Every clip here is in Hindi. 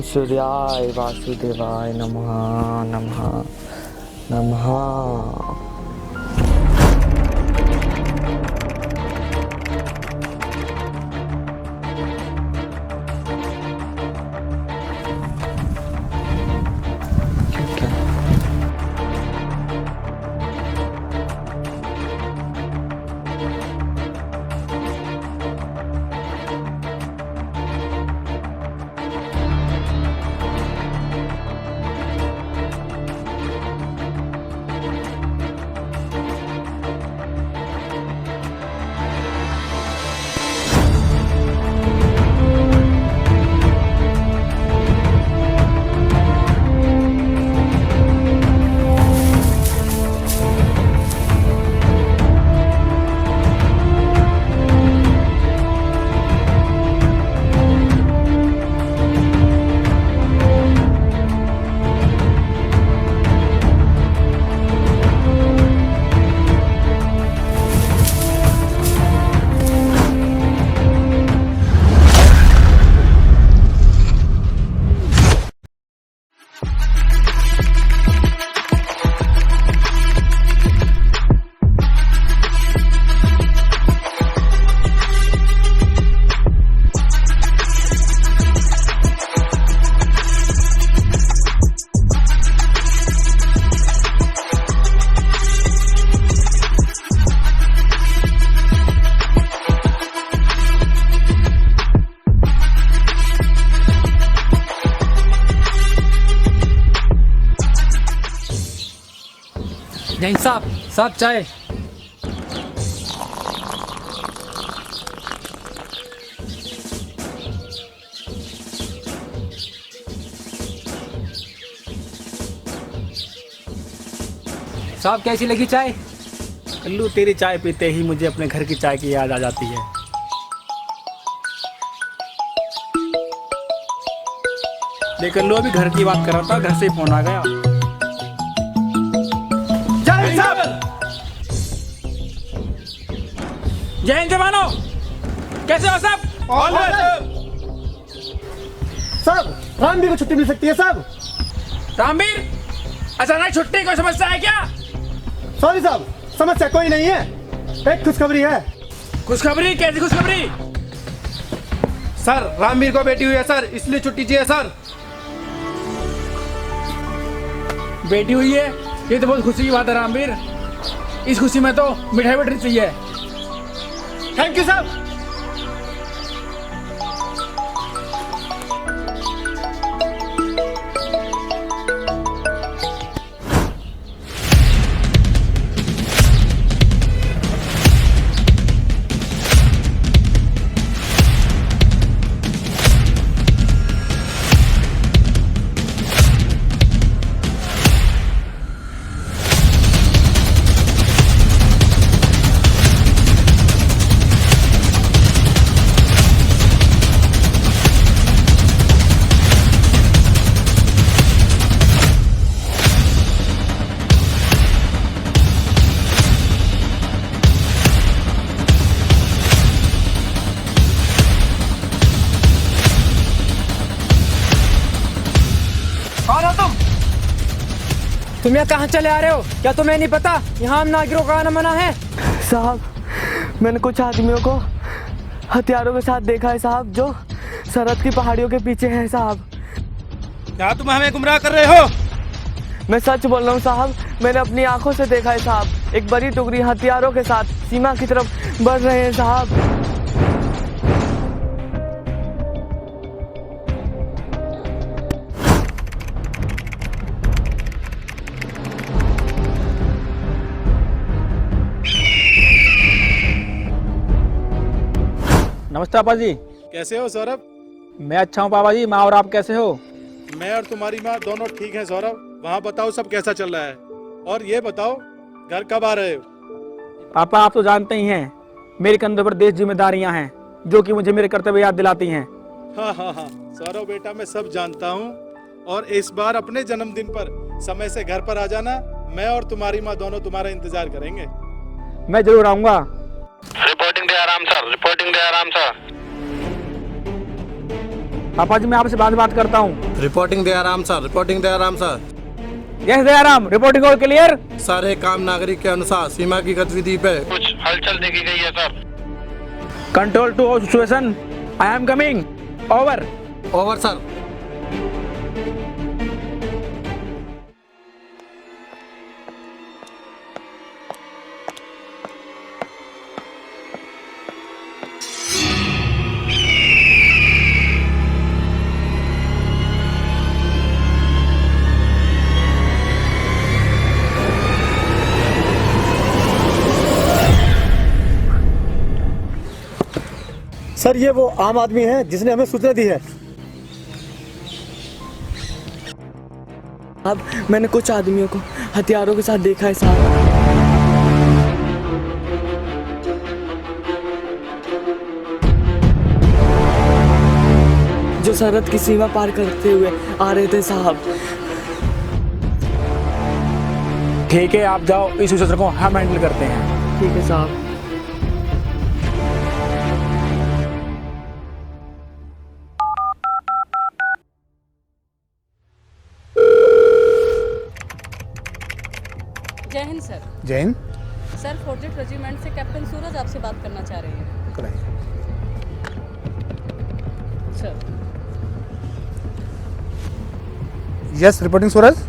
सूर्याय वासुदेवाय नमः नमः नमः। जैन साहब, साहब चाय। साहब कैसी लगी चाय? कल्लू, तेरी चाय पीते ही मुझे अपने घर की चाय की याद आ जाती है। देख कल्लू, अभी घर की बात कर रहा था, घर से ही फोन आ गया। जय साहब, जय हिंद जवानों, कैसे हो सब? साहब, रामवीर को छुट्टी मिल सकती है साहब? रामवीर, अचानक छुट्टी, कोई समस्या है क्या? सॉरी साहब, समस्या कोई नहीं है, एक खुशखबरी है। खुशखबरी? कैसी खुशखबरी? सर, रामवीर को बेटी हुई है सर, इसलिए छुट्टी चाहिए सर। बेटी हुई है? ये तो बहुत खुशी की बात है रामवीर। इस खुशी में तो मिठाई बटनी चाहिए। थैंक यू साहब। कौन हो तुम यहाँ कहाँ चले आ रहे हो? क्या तुम्हें नहीं पता यहाँ हम नागरिकों का आना मना है? साहब, मैंने कुछ आदमियों को हथियारों के साथ देखा है साहब, जो सरहद की पहाड़ियों के पीछे हैं साहब। क्या तुम हमें गुमराह कर रहे हो? मैं सच बोल रहा हूँ साहब, मैंने अपनी आंखों से देखा है साहब। एक बड़ी टुकड़ी हथियारों के साथ सीमा की तरफ बढ़ रहे हैं साहब। नमस्ते पापा जी। कैसे हो सौरभ? मैं अच्छा हूँ पापा जी, माँ और आप कैसे हो? मैं और तुम्हारी माँ दोनों ठीक हैं सौरभ। वहाँ बताओ सब कैसा चल रहा है, और ये बताओ घर कब आ रहे हो? पापा आप तो जानते ही हैं, मेरे कंधों पर देश जिम्मेदारियां हैं जो कि मुझे मेरे कर्तव्य याद दिलाती हैं। हाँ हाँ हाँ सौरभ बेटा, मैं सब जानता हूँ। और इस बार अपने जन्मदिन पर समय से घर पर आ जाना। मैं और तुम्हारी माँ दोनों तुम्हारा इंतजार करेंगे। मैं जरूर आऊंगा। रिपोर्टिंग दे आराम सर, रिपोर्टिंग दे आराम सर। पापा जी मैं आपसे बाद में बात करता हूँ। Reporting Dayaram sir, reporting Dayaram sir. Yes Dayaram, reporting और क्लियर। सर एक आम नागरिक के अनुसार सीमा की गतिविधि पे कुछ हलचल देखी गई है sir. Control to all situation, I am coming, over. Over sir. Sir ये वो आम आदमी है जिसने हमें सूचना दी है। अब मैंने कुछ आदमियों को हथियारों के साथ देखा है साहब। जो सरहद की सीमा पार करते हुए आ रहे थे साहब। ठीक है आप जाओ, इस सिचुएशन को हम हैंडल करते हैं। ठीक है साहब। जय Hind sir. Jain sir 48 regiment से कैप्टन सूरज आपसे बात करना चाह रहे हैं सर। यस रिपोर्टिंग सूरज।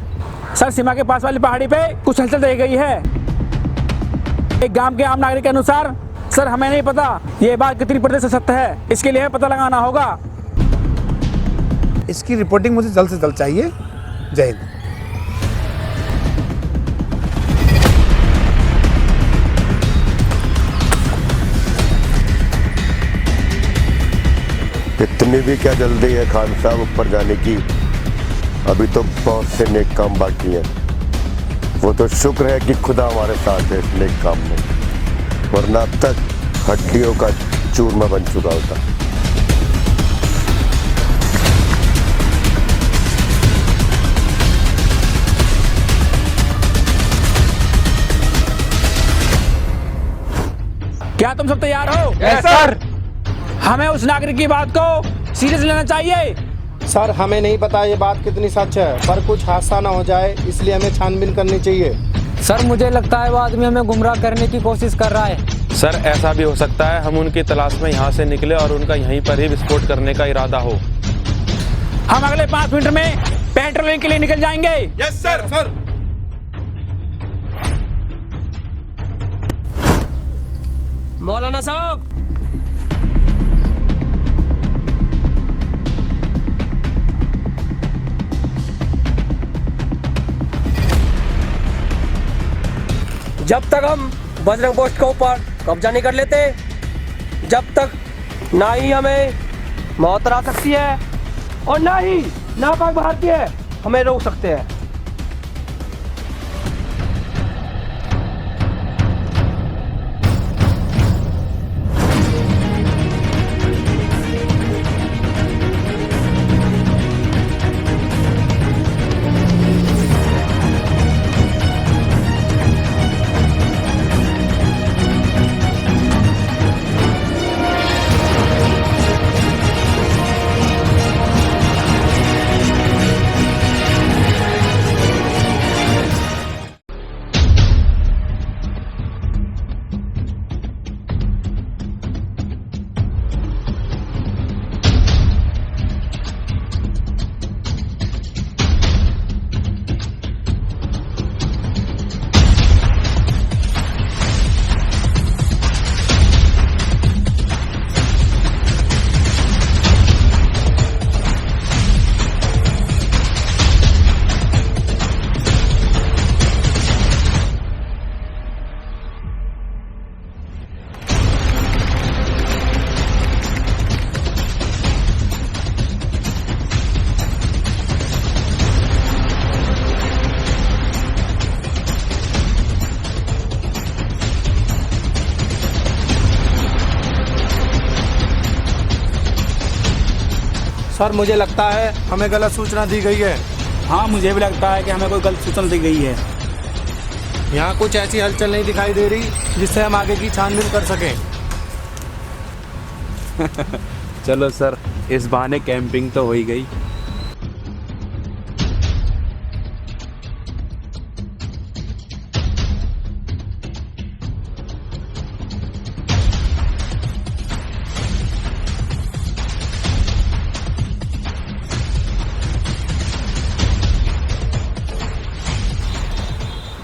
सर सीमा के पास वाली पहाड़ी पे कुछ हलचल रह गई है। एक गांव के आम नागरिक के अनुसार सर हमें नहीं पता ये बात कितनी प्रतिशत सत्य है, इसके लिए पता लगाना होगा। इसकी रिपोर्टिंग मुझे जल्द से जल्द चाहिए। जय हिंद। इतनी भी क्या जल्दी है खान साहब ऊपर जाने की? अभी तो बहुत से नेक काम बाकी हैं। वो तो शुक्र है कि खुदा हमारे साथ है इस नेक काम में, वरना अब तक हड्डियों का चूरमा बन चुका होता। क्या तुम सब तैयार हो? Yes sir. हमें उस नागरिक की बात को सीरियस लेना चाहिए। सर हमें नहीं पता ये बात कितनी सच है, पर कुछ हादसा ना हो जाए इसलिए हमें छानबीन करनी चाहिए। सर मुझे लगता है वो आदमी हमें गुमराह करने की कोशिश कर रहा है। सर ऐसा भी हो सकता है हम उनकी तलाश में यहाँ से निकले और उनका यहीं पर ही विस्फोट करने का इरादा हो। हम अगले 5 मिनट में पेट्रोलिंग के लिए निकल जाएंगे। Yes sir. सर मौलाना साहब, जब तक हम बजरंग पोस्ट के ऊपर कब्जा नहीं कर लेते, जब तक ना ही हमें मौत आ सकती है और ना ही नापाक भारतीय हमें रोक सकते हैं। सर मुझे लगता है हमें गलत सूचना दी गई है। हाँ मुझे भी लगता है कि हमें कोई गलत सूचना दी गई है। यहाँ कुछ ऐसी हलचल नहीं दिखाई दे रही जिससे हम आगे की छानबीन कर सकें। चलो सर इस बहाने कैंपिंग तो हो ही गई।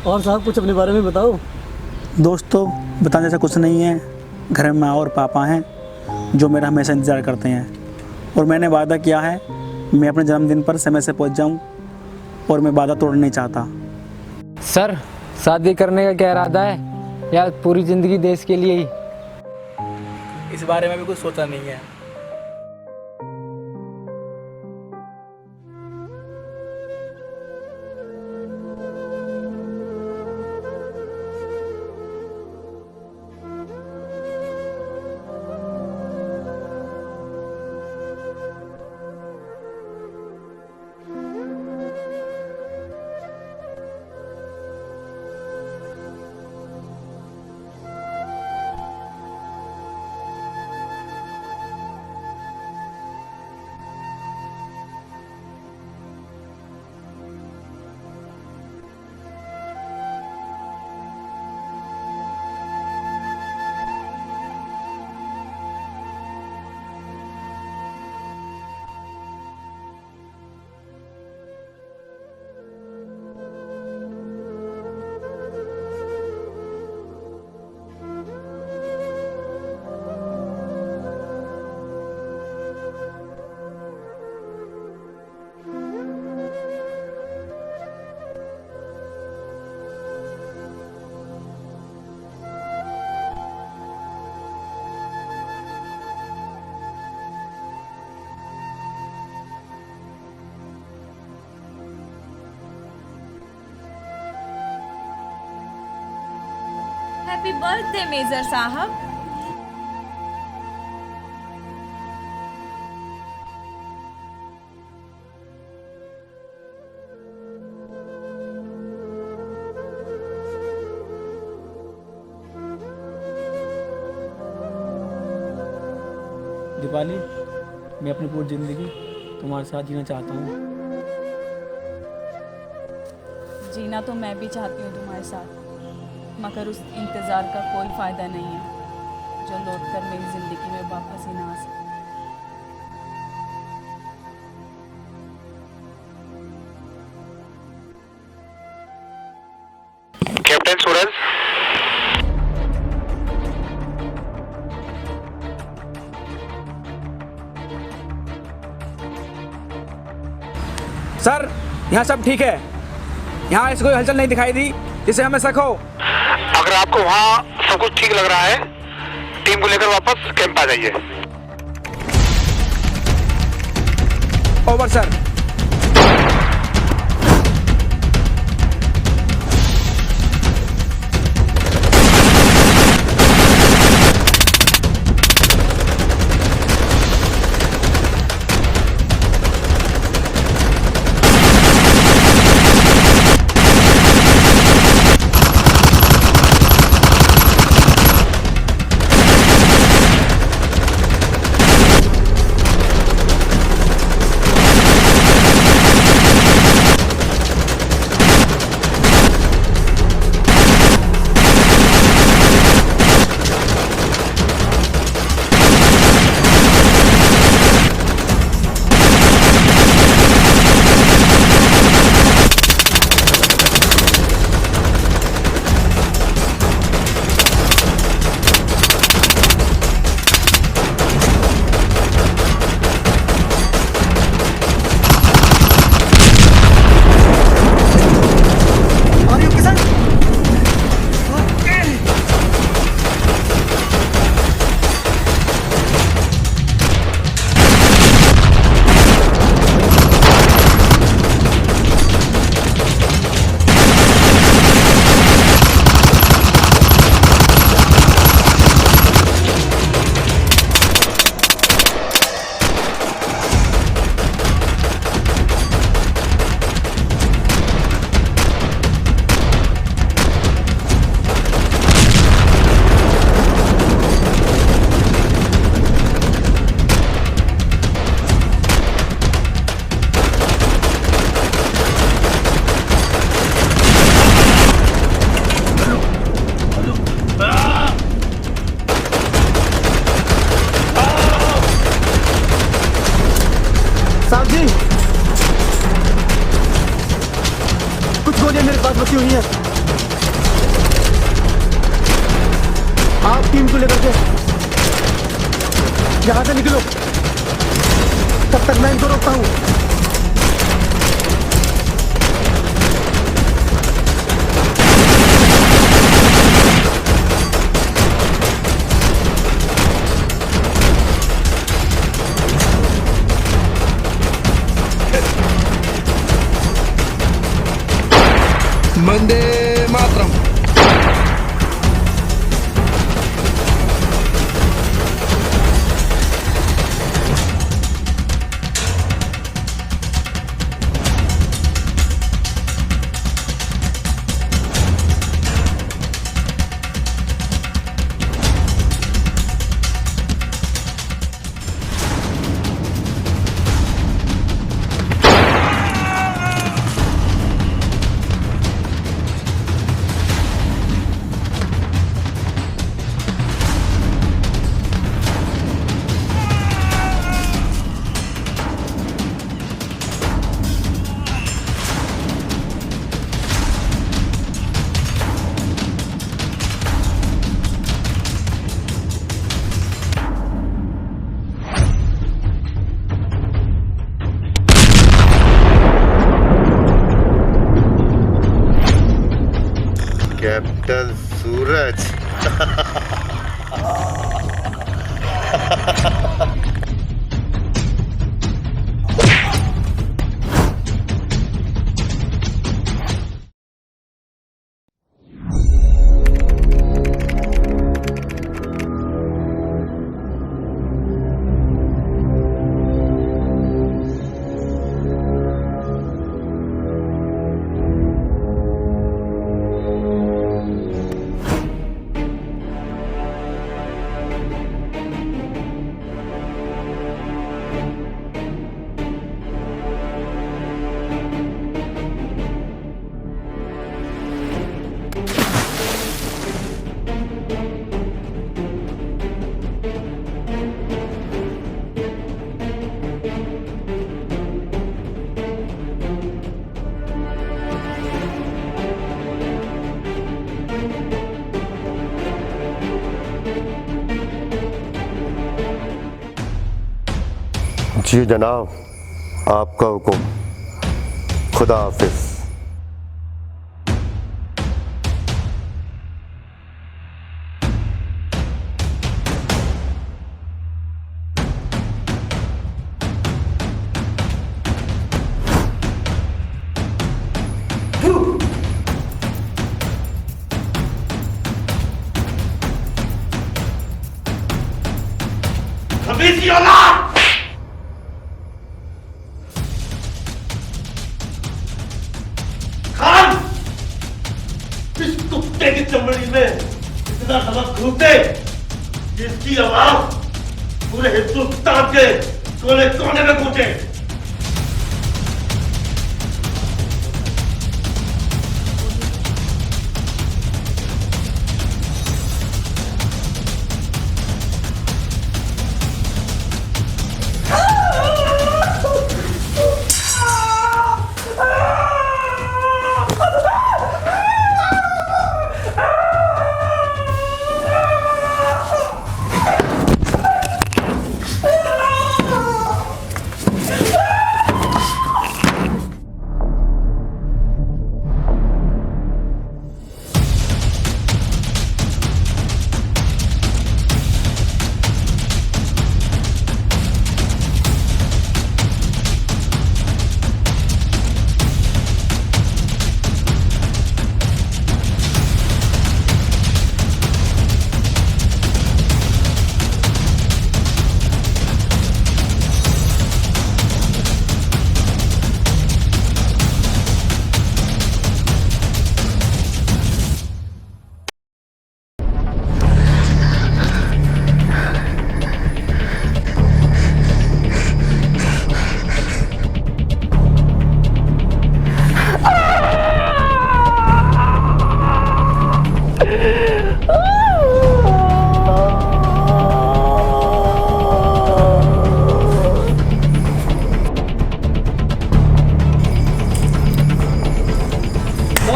और साहब कुछ अपने बारे में बताओ। दोस्तों, बताने जैसा कुछ नहीं है। घर में माँ और पापा हैं जो मेरा हमेशा इंतज़ार करते हैं, और मैंने वादा किया है मैं अपने जन्मदिन पर समय से पहुंच जाऊं, और मैं वादा तोड़ना नहीं चाहता। सर, शादी करने का क्या इरादा है, या पूरी ज़िंदगी देश के लिए ही? इस बारे में भी कुछ सोचा नहीं है। हैप्पी बर्थडे मेजर साहब। दीपाली, मैं अपनी पूरी ज़िंदगी तुम्हारे साथ जीना चाहता हूँ। जीना तो मैं भी चाहती हूँ तुम्हारे साथ, मगर उस इंतज़ार का कोई फ़ायदा नहीं है जो लौटकर मेरी ज़िंदगी में वापस ही ना आ सके। कैप्टन सूरज, सर, यहाँ सब ठीक है। यहाँ ऐसी कोई हलचल नहीं दिखाई दी जिससे हमें शक हो। अगर आपको वहाँ सब कुछ ठीक लग रहा है, टीम को लेकर वापस कैंप आ जाइए। Over sir. गोलियां मेरे पास बची हुई हैं। आप टीम को लेकर के यहाँ से निकलो, तब तक मैं इनको रोकता हूँ। वंदे मातरम। कैप्टन सूरज। जी जनाब, आपका हुक्म। खुदा हाफिज। इस कुत्ते की चमड़ी में इतना सबक घूमते जिसकी आवाज पूरे हिंदुस्तान के कोने कोने में गूंजे।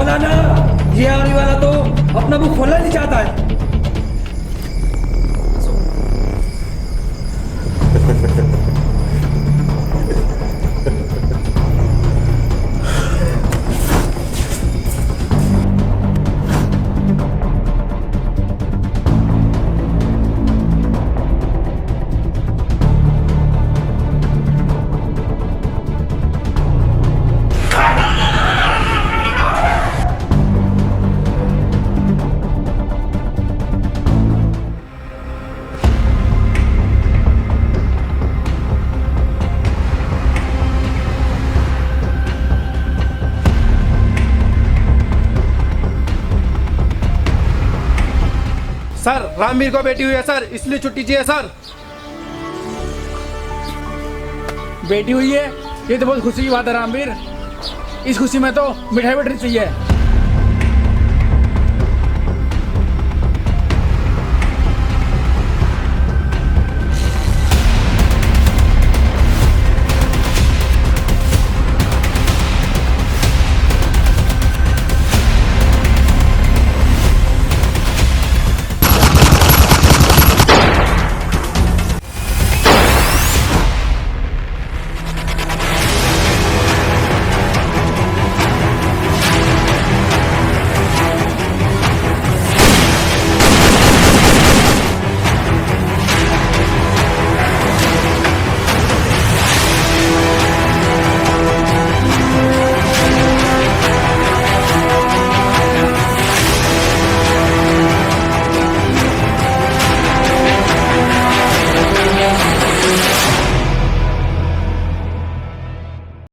मौलाना, ये आने वाला तो अपना मुंह खोलना नहीं चाहता है। सर रामवीर को बेटी हुई है सर, इसलिए छुट्टी चाहिए सर। बेटी हुई है, ये तो बहुत खुशी की बात है रामवीर। इस खुशी में तो मिठाई बैठनी चाहिए।